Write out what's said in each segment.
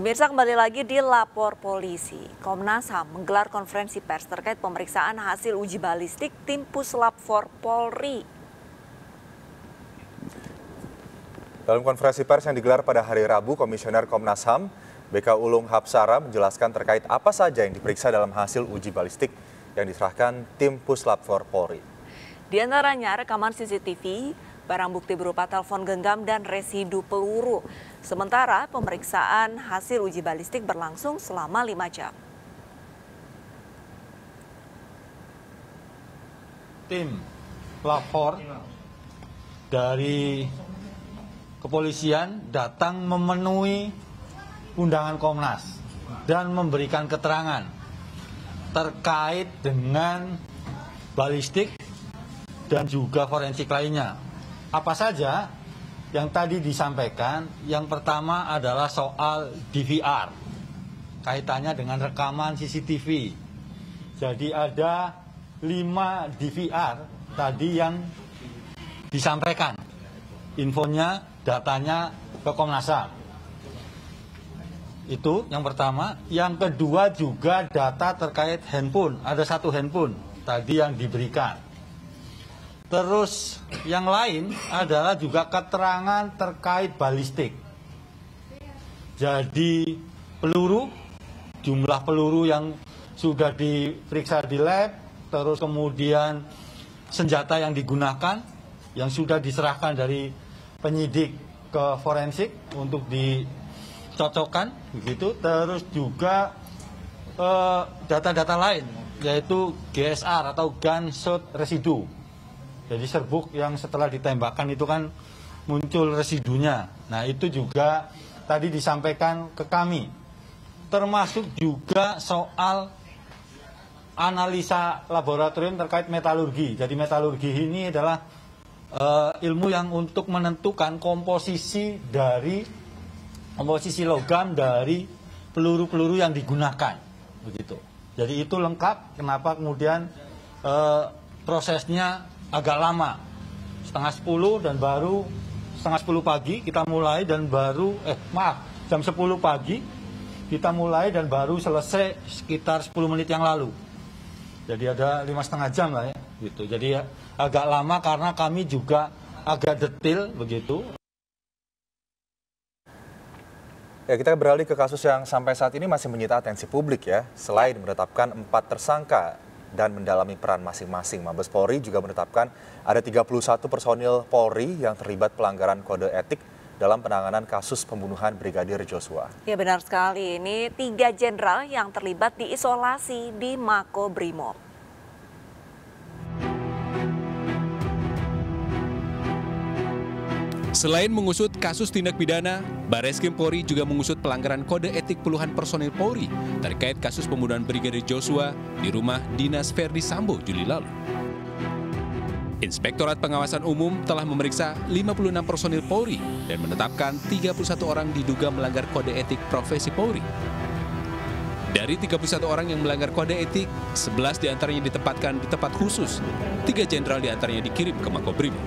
Pemirsa, kembali lagi di Lapor Polisi. Komnas HAM menggelar konferensi pers terkait pemeriksaan hasil uji balistik tim Puslap 4 Polri. Dalam konferensi pers yang digelar pada hari Rabu, Komisioner Komnas HAM, BK Ulung Hapsara menjelaskan terkait apa saja yang diperiksa dalam hasil uji balistik yang diserahkan tim Puslap 4 Polri. Di antaranya rekaman CCTV, barang bukti berupa telepon genggam dan residu peluru. Sementara pemeriksaan hasil uji balistik berlangsung selama 5 jam. Tim lapor dari kepolisian datang memenuhi undangan Komnas dan memberikan keterangan terkait dengan balistik dan juga forensik lainnya. Apa saja yang tadi disampaikan? Yang pertama adalah soal DVR, kaitannya dengan rekaman CCTV. Jadi ada 5 DVR tadi yang disampaikan. Infonya, datanya ke Komnas HAM. Itu yang pertama. Yang kedua juga data terkait handphone. Ada 1 handphone tadi yang diberikan. Terus yang lain adalah juga keterangan terkait balistik. Jadi peluru, jumlah peluru yang sudah diperiksa di lab, terus kemudian senjata yang digunakan, yang sudah diserahkan dari penyidik ke forensik untuk dicocokkan, begitu. Terus juga data-data lain, yaitu GSR atau gunshot residue. Jadi serbuk yang setelah ditembakkan itu kan muncul residunya. Nah itu juga tadi disampaikan ke kami. Termasuk juga soal analisa laboratorium terkait metalurgi. Jadi metalurgi ini adalah ilmu yang untuk menentukan komposisi logam dari peluru-peluru yang digunakan. Begitu. Jadi itu lengkap. Kenapa kemudian prosesnya agak lama, setengah 10 dan baru setengah 10 pagi kita mulai dan baru jam 10 pagi kita mulai dan baru selesai sekitar 10 menit yang lalu. Jadi ada 5,5 jam lah ya gitu. Jadi agak lama karena kami juga agak detail begitu. Ya, kita beralih ke kasus yang sampai saat ini masih menyita atensi publik ya. Selain menetapkan 4 tersangka dan mendalami peran masing-masing, Mabes Polri juga menetapkan ada 31 personil Polri yang terlibat pelanggaran kode etik dalam penanganan kasus pembunuhan Brigadir Joshua. Ya benar sekali, ini 3 jenderal yang terlibat diisolasi di Makobrimob. Selain mengusut kasus tindak pidana, Barreskrim Polri juga mengusut pelanggaran kode etik puluhan personil Polri terkait kasus pembunuhan Brigadir Joshua di rumah dinas Verdi Sambo Juli lalu. Inspektorat Pengawasan Umum telah memeriksa 56 personil Polri dan menetapkan 31 orang diduga melanggar kode etik profesi Polri. Dari 31 orang yang melanggar kode etik, 11 diantaranya ditempatkan di tempat khusus, 3 jenderal diantaranya dikirim ke Makobrimob.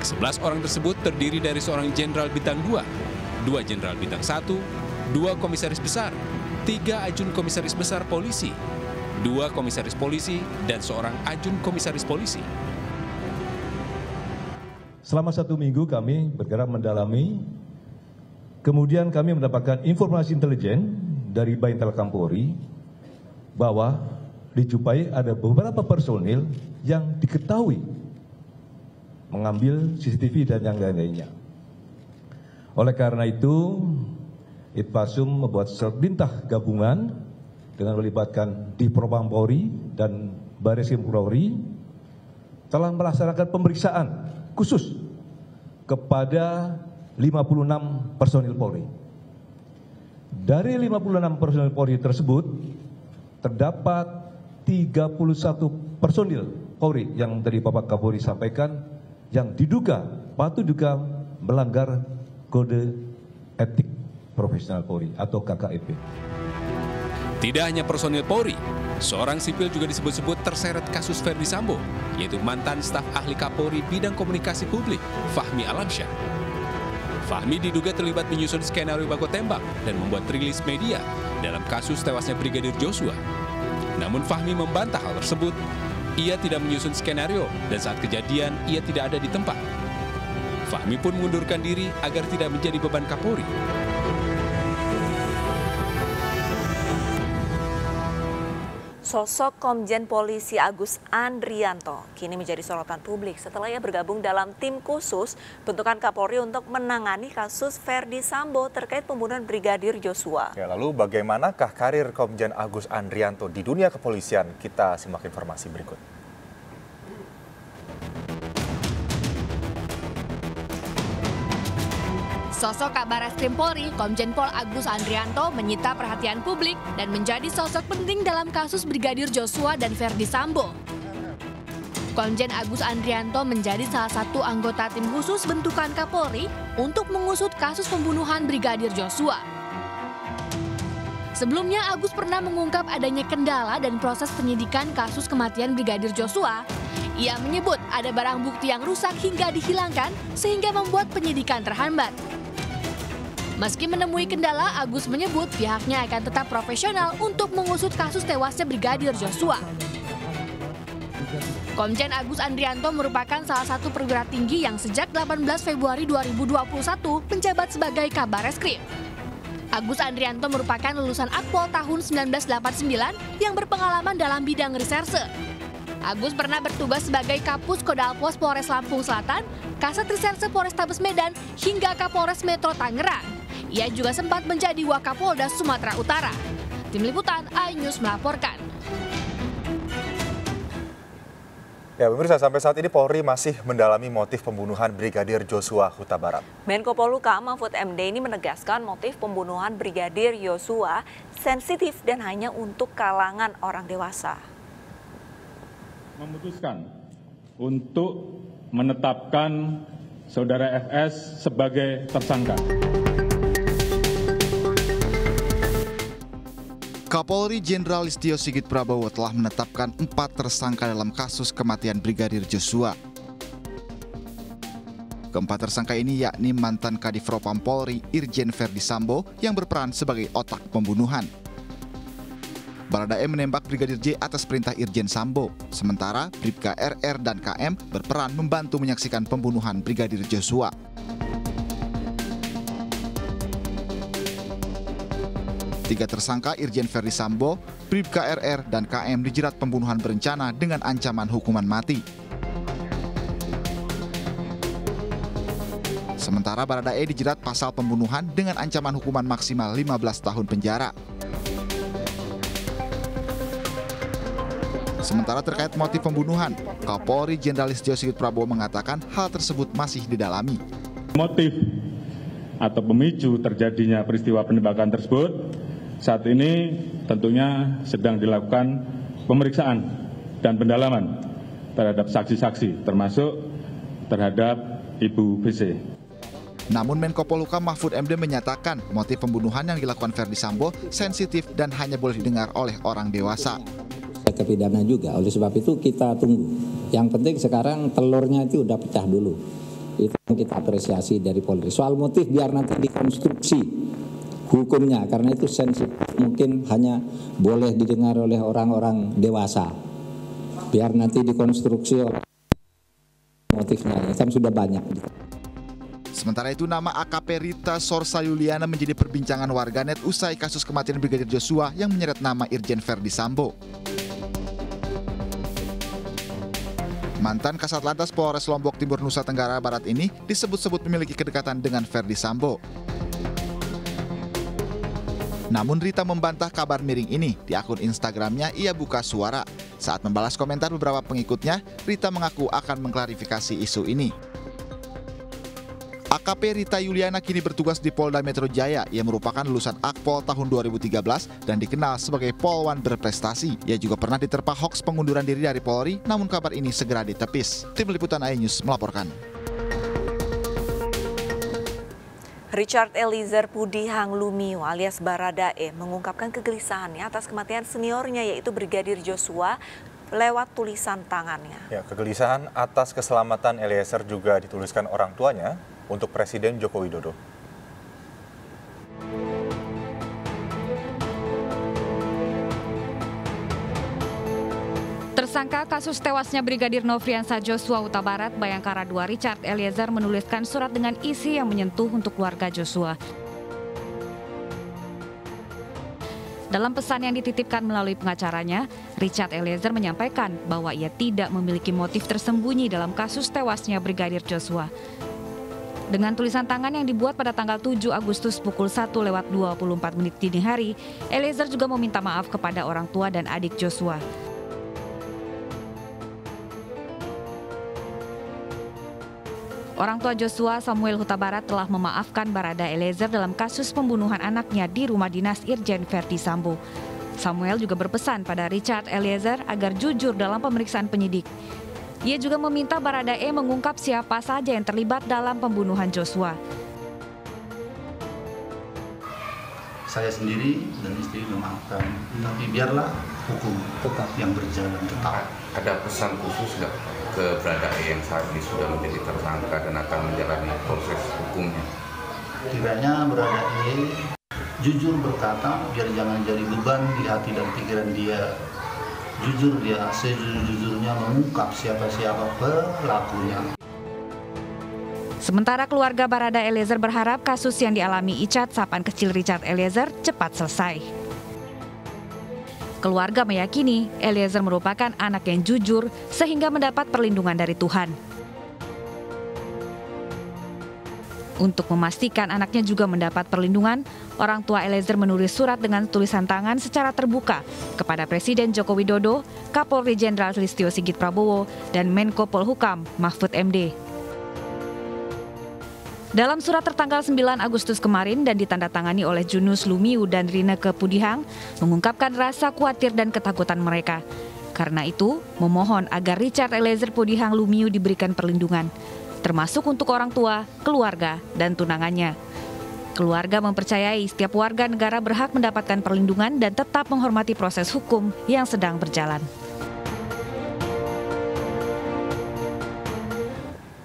11 orang tersebut terdiri dari seorang jenderal bintang 2, 2 jenderal bintang 1, 2 komisaris besar, 3 ajun komisaris besar polisi, 2 komisaris polisi, dan seorang ajun komisaris polisi. Selama 1 minggu kami bergerak mendalami, kemudian kami mendapatkan informasi intelijen dari Baintelkam Polri bahwa dijumpai ada beberapa personil yang diketahui mengambil CCTV dan yang lain-lainnya. Oleh karena itu, Itpasum membuat serbintah gabungan dengan melibatkan Dipropam Polri dan Barreskrim Polri telah melaksanakan pemeriksaan khusus kepada 56 personil Polri. Dari 56 personil Polri tersebut, terdapat 31 personil Polri yang dari Bapak Kapolri sampaikan yang diduga patut juga melanggar kode etik profesional Polri atau KKEP. Tidak hanya personil Polri, seorang sipil juga disebut-sebut terseret kasus Verdi Sambo, yaitu mantan staf ahli Kapolri bidang komunikasi publik, Fahmi Alamsyah. Fahmi diduga terlibat menyusun skenario baku tembak dan membuat rilis media dalam kasus tewasnya Brigadir Joshua. Namun Fahmi membantah hal tersebut. Ia tidak menyusun skenario dan saat kejadian ia tidak ada di tempat. Fahmi pun mengundurkan diri agar tidak menjadi beban Kapolri. Sosok Komjen Polisi Agus Andrianto kini menjadi sorotan publik setelah ia bergabung dalam tim khusus bentukan Kapolri untuk menangani kasus Ferdi Sambo terkait pembunuhan Brigadir Joshua. Ya, lalu bagaimanakah karir Komjen Agus Andrianto di dunia kepolisian? Kita simak informasi berikut. Sosok Kabar Reskrim Polri, Komjen Pol Agus Andrianto menyita perhatian publik dan menjadi sosok penting dalam kasus Brigadir Joshua dan Ferdi Sambo. Komjen Agus Andrianto menjadi salah satu anggota tim khusus bentukan Kapolri untuk mengusut kasus pembunuhan Brigadir Joshua. Sebelumnya, Agus pernah mengungkap adanya kendala dan proses penyidikan kasus kematian Brigadir Joshua. Ia menyebut ada barang bukti yang rusak hingga dihilangkan sehingga membuat penyidikan terhambat. Meski menemui kendala, Agus menyebut pihaknya akan tetap profesional untuk mengusut kasus tewasnya Brigadir Joshua. Komjen Agus Andrianto merupakan salah satu perwira tinggi yang sejak 18 Februari 2021 menjabat sebagai Kabar Reskrim. Agus Andrianto merupakan lulusan Akpol tahun 1989 yang berpengalaman dalam bidang reserse. Agus pernah bertugas sebagai Kapus Kodalpos Polres Lampung Selatan, Kasat Reserse Polrestabes Medan, hingga Kapolres Metro Tangerang. Ia juga sempat menjadi Wakapolda Sumatera Utara. Tim Liputan iNews melaporkan. Ya, pemirsa, sampai saat ini Polri masih mendalami motif pembunuhan Brigadir Joshua Huta Barat. Menko Polhukam Mahfud MD ini menegaskan motif pembunuhan Brigadir Joshua sensitif dan hanya untuk kalangan orang dewasa. Memutuskan untuk menetapkan Saudara FS sebagai tersangka. Kapolri Jenderal Listio Sigit Prabowo telah menetapkan 4 tersangka dalam kasus kematian Brigadir Joshua. Keempat tersangka ini yakni mantan Kadif Propam Polri Irjen Ferdi Sambo yang berperan sebagai otak pembunuhan. Baradae menembak Brigadir J atas perintah Irjen Sambo, sementara Bribka RR dan KM berperan membantu menyaksikan pembunuhan Brigadir Joshua. Tiga tersangka Irjen Ferdi Sambo, Bribka RR, dan KM dijerat pembunuhan berencana dengan ancaman hukuman mati. Sementara Baradae dijerat pasal pembunuhan dengan ancaman hukuman maksimal 15 tahun penjara. Sementara terkait motif pembunuhan, Kapolri Jenderal Listio Sigit Prabowo mengatakan hal tersebut masih didalami. Motif atau pemicu terjadinya peristiwa penembakan tersebut saat ini tentunya sedang dilakukan pemeriksaan dan pendalaman terhadap saksi-saksi, termasuk terhadap Ibu BC. Namun Menko Polhukam Mahfud MD menyatakan motif pembunuhan yang dilakukan Ferdi Sambo sensitif dan hanya boleh didengar oleh orang dewasa. Kepidana juga, oleh sebab itu kita tunggu. Yang penting sekarang telurnya itu udah pecah dulu. Itu yang kita apresiasi dari Polri. Soal motif biar nanti dikonstruksi hukumnya, karena itu sensitif, mungkin hanya boleh didengar oleh orang-orang dewasa. Biar nanti dikonstruksi oleh motifnya, kan sudah banyak. Sementara itu nama AKP Rita Sorsa Yuliana menjadi perbincangan warganet usai kasus kematian Brigadir Joshua yang menyeret nama Irjen Ferdi Sambo. Mantan Kasat Lantas Polres Lombok Timur Nusa Tenggara Barat ini disebut-sebut memiliki kedekatan dengan Ferdi Sambo. Namun Rita membantah kabar miring ini. Di akun Instagramnya ia buka suara. Saat membalas komentar beberapa pengikutnya, Rita mengaku akan mengklarifikasi isu ini. AKP Rita Yuliana kini bertugas di Polda Metro Jaya. Ia merupakan lulusan Akpol tahun 2013 dan dikenal sebagai polwan berprestasi. Ia juga pernah diterpa hoaks pengunduran diri dari Polri, namun kabar ini segera ditepis. Tim Liputan iNews melaporkan. Richard Eliezer Pudihang Lumiu alias Baradae mengungkapkan kegelisahannya atas kematian seniornya yaitu Brigadir Joshua lewat tulisan tangannya. Ya, kegelisahan atas keselamatan Eliezer juga dituliskan orang tuanya, untuk Presiden Joko Widodo. Tersangka kasus tewasnya Brigadir Nofriansah Joshua Huta Barat, Bayangkara II Richard Eliezer menuliskan surat dengan isi yang menyentuh untuk keluarga Joshua. Dalam pesan yang dititipkan melalui pengacaranya, Richard Eliezer menyampaikan bahwa ia tidak memiliki motif tersembunyi dalam kasus tewasnya Brigadir Joshua. Dengan tulisan tangan yang dibuat pada tanggal 7 Agustus pukul 1:24 dini hari, Eliezer juga meminta maaf kepada orang tua dan adik Joshua. Orang tua Joshua, Samuel Huta Barat, telah memaafkan Barada Eliezer dalam kasus pembunuhan anaknya di rumah dinas Irjen Verdi Sambo. Samuel juga berpesan pada Richard Eliezer agar jujur dalam pemeriksaan penyidik. Ia juga meminta Barada E mengungkap siapa saja yang terlibat dalam pembunuhan Joshua. Saya sendiri dan istri memaafkan, tapi biarlah hukum tetap yang berjalan tetap. Ada pesan khusus nggak ke Barada E yang saat ini sudah menjadi tersangka dan akan menjalani proses hukumnya? Kiranya Barada E jujur berkata, biar jangan jadi beban di hati dan pikiran dia. Jujur dia, sejujur-jujurnya mengungkap siapa-siapa pelakunya. Sementara keluarga Barada Eliezer berharap kasus yang dialami Icat, sapan kecil Richard Eliezer, cepat selesai. Keluarga meyakini Eliezer merupakan anak yang jujur sehingga mendapat perlindungan dari Tuhan. Untuk memastikan anaknya juga mendapat perlindungan, orang tua Eliezer menulis surat dengan tulisan tangan secara terbuka kepada Presiden Joko Widodo, Kapolri Jenderal Listio Sigit Prabowo, dan Menko Polhukam Mahfud MD. Dalam surat tertanggal 9 Agustus kemarin dan ditandatangani oleh Junus Lumiu dan Rineke Pudihang, mengungkapkan rasa khawatir dan ketakutan mereka. Karena itu, memohon agar Richard Eliezer Pudihang Lumiu diberikan perlindungan, termasuk untuk orang tua, keluarga, dan tunangannya. Keluarga mempercayai setiap warga negara berhak mendapatkan perlindungan dan tetap menghormati proses hukum yang sedang berjalan.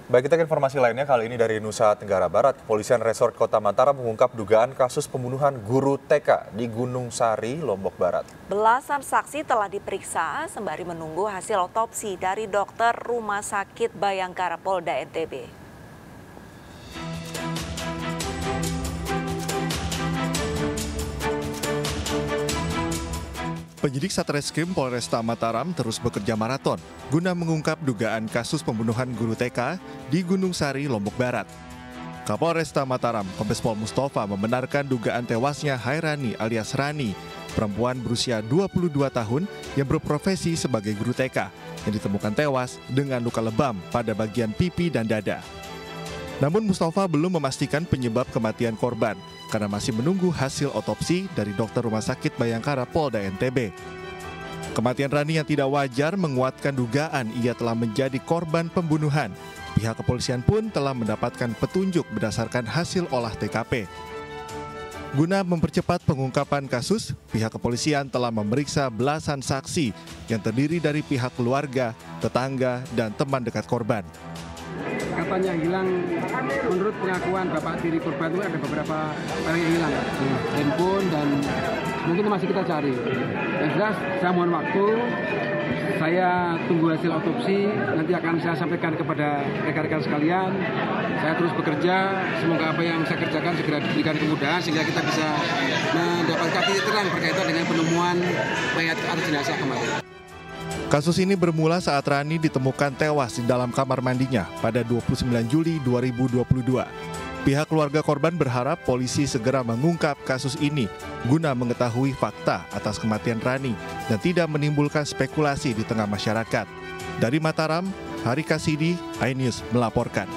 Baik, kita ke informasi lainnya. Kali ini dari Nusa Tenggara Barat, Kepolisian Resort Kota Mataram mengungkap dugaan kasus pembunuhan guru TK di Gunung Sari, Lombok Barat. Belasan saksi telah diperiksa sembari menunggu hasil otopsi dari dokter Rumah Sakit Bayangkara Polda NTB. Penyidik Satreskrim Polresta Mataram terus bekerja maraton guna mengungkap dugaan kasus pembunuhan guru TK di Gunung Sari, Lombok Barat. Kapolresta Mataram, Kombes Pol Mustafa, membenarkan dugaan tewasnya Hairani alias Rani, perempuan berusia 22 tahun yang berprofesi sebagai guru TK, yang ditemukan tewas dengan luka lebam pada bagian pipi dan dada. Namun Mustafa belum memastikan penyebab kematian korban karena masih menunggu hasil otopsi dari dokter Rumah Sakit Bayangkara Polda NTB. Kematian Rani yang tidak wajar menguatkan dugaan ia telah menjadi korban pembunuhan. Pihak kepolisian pun telah mendapatkan petunjuk berdasarkan hasil olah TKP. Guna mempercepat pengungkapan kasus, pihak kepolisian telah memeriksa belasan saksi yang terdiri dari pihak keluarga, tetangga, dan teman dekat korban. Katanya hilang, menurut pengakuan bapak tiri korban itu ada beberapa barang yang hilang, handphone dan mungkin masih kita cari. Yang jelas saya mohon waktu, saya tunggu hasil otopsi, nanti akan saya sampaikan kepada rekan-rekan sekalian. Saya terus bekerja, semoga apa yang saya kerjakan segera diberikan kemudahan sehingga kita bisa mendapatkan titik terang berkaitan dengan penemuan mayat atau jenazah kemarin. Kasus ini bermula saat Rani ditemukan tewas di dalam kamar mandinya pada 29 Juli 2022. Pihak keluarga korban berharap polisi segera mengungkap kasus ini guna mengetahui fakta atas kematian Rani dan tidak menimbulkan spekulasi di tengah masyarakat. Dari Mataram, Hari Kasidi, iNews melaporkan.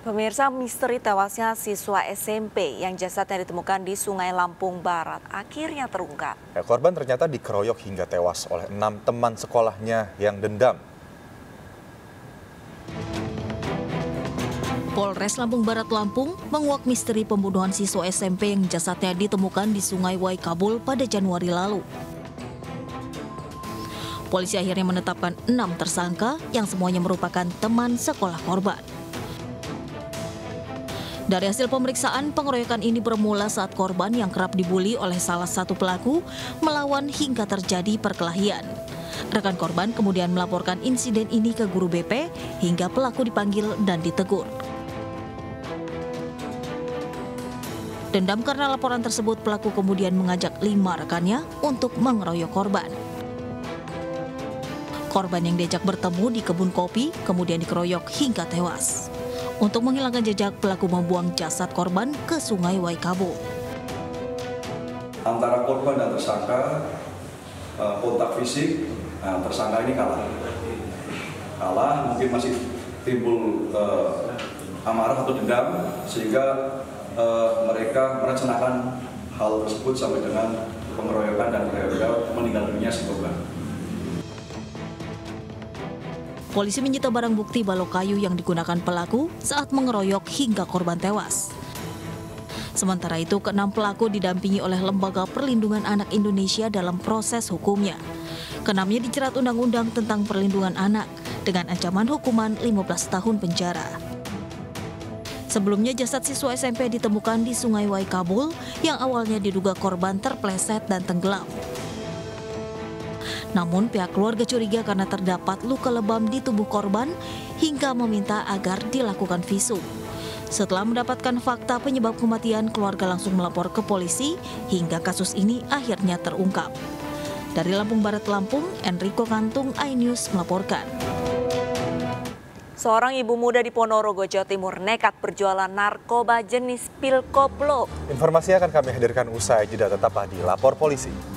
Pemirsa, misteri tewasnya siswa SMP yang jasadnya ditemukan di Sungai Lampung Barat akhirnya terungkap. Korban ternyata dikeroyok hingga tewas oleh 6 teman sekolahnya yang dendam. Polres Lampung Barat Lampung menguak misteri pembunuhan siswa SMP yang jasadnya ditemukan di Sungai Waikabul pada Januari lalu. Polisi akhirnya menetapkan 6 tersangka yang semuanya merupakan teman sekolah korban. Dari hasil pemeriksaan, pengeroyokan ini bermula saat korban yang kerap dibully oleh salah satu pelaku melawan hingga terjadi perkelahian. Rekan korban kemudian melaporkan insiden ini ke guru BP hingga pelaku dipanggil dan ditegur. Dendam karena laporan tersebut, pelaku kemudian mengajak 5 rekannya untuk mengeroyok korban. Korban yang diajak bertemu di kebun kopi kemudian dikeroyok hingga tewas. Untuk menghilangkan jejak, pelaku membuang jasad korban ke Sungai Waikabo. Antara korban dan tersangka kontak fisik, tersangka ini kalah, mungkin masih timbul amarah atau dendam, sehingga mereka merencanakan hal tersebut sampai dengan pengeroyokan dan meninggal dunia si korban. Polisi menyita barang bukti balok kayu yang digunakan pelaku saat mengeroyok hingga korban tewas. Sementara itu, ke-6 pelaku didampingi oleh Lembaga Perlindungan Anak Indonesia dalam proses hukumnya. Ke-6-nya dijerat Undang-Undang tentang Perlindungan Anak dengan ancaman hukuman 15 tahun penjara. Sebelumnya, jasad siswa SMP ditemukan di Sungai Waikabul yang awalnya diduga korban terpleset dan tenggelam. Namun pihak keluarga curiga karena terdapat luka lebam di tubuh korban hingga meminta agar dilakukan visum. Setelah mendapatkan fakta penyebab kematian, keluarga langsung melapor ke polisi hingga kasus ini akhirnya terungkap. Dari Lampung Barat, Lampung, Enrico Kantung, iNews melaporkan. Seorang ibu muda di Ponorogo, Jawa Timur nekat berjualan narkoba jenis pil koplo. Informasi akan kami hadirkan usai jeda, tetaplah di Lapor Polisi.